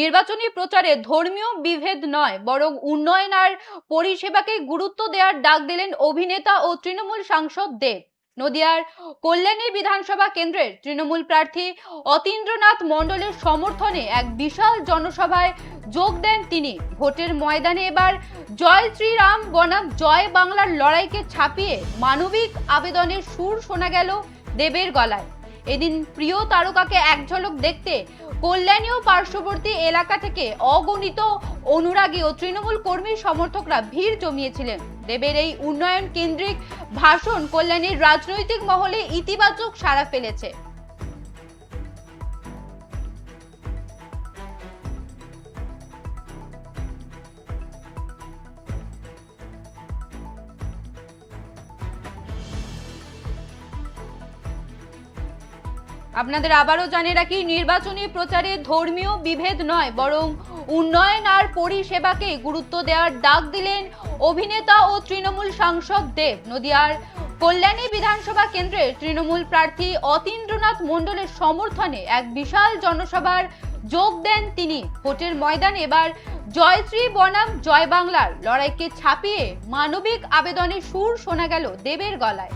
নির্বাচনী প্রচারে ধর্মীয় বিভেদ নয় বরং উন্নয়ন আর পরিষেবাকে গুরুত্ব দেওয়ার ডাক দিলেন অভিনেতা ও তৃণমূল সাংসদ দেব। নদিয়ার কল্যাণী বিধানসভা কেন্দ্রের তৃণমূল প্রার্থী অতীন্দ্রনাথ মণ্ডলের সমর্থনে এক বিশাল জনসভায় যোগ দেন তিনি। ভোটের ময়দানে এবার জয় শ্রীরাম বনাম জয় বাংলার লড়াইকে ছাপিয়ে মানবিক আবেদনের সুর শোনা গেল দেবের গলায়। এদিন প্রিয় তারকাকে এক ঝলক দেখতে কল্যাণী ও পার্শ্ববর্তী এলাকা থেকে অগণিত অনুরাগী ও তৃণমূল কর্মী সমর্থকরা ভিড় জমিয়েছিলেন। দেবের এই উন্নয়ন কেন্দ্রিক ভাষণ কল্যাণীর রাজনৈতিক মহলে ইতিবাচক সাড়া ফেলেছে। আপনাদের আবারও জানিয়ে রাখি, নির্বাচনী প্রচারে ধর্মীয় বিভেদ নয় বরং উন্নয়ন আর পরিষেবাকে গুরুত্ব দেওয়ার ডাক দিলেন অভিনেতা ও তৃণমূল সাংসদ দেব। নদিয়ার কল্যাণী বিধানসভা কেন্দ্রের তৃণমূল প্রার্থী অতীন্দ্রনাথ মণ্ডলের সমর্থনে এক বিশাল জনসভার যোগ দেন তিনি। ভোটের ময়দানে এবার জয়শ্রী বনাম জয় বাংলার লড়াইকে ছাপিয়ে মানবিক আবেদনের সুর শোনা গেল দেবের গলায়।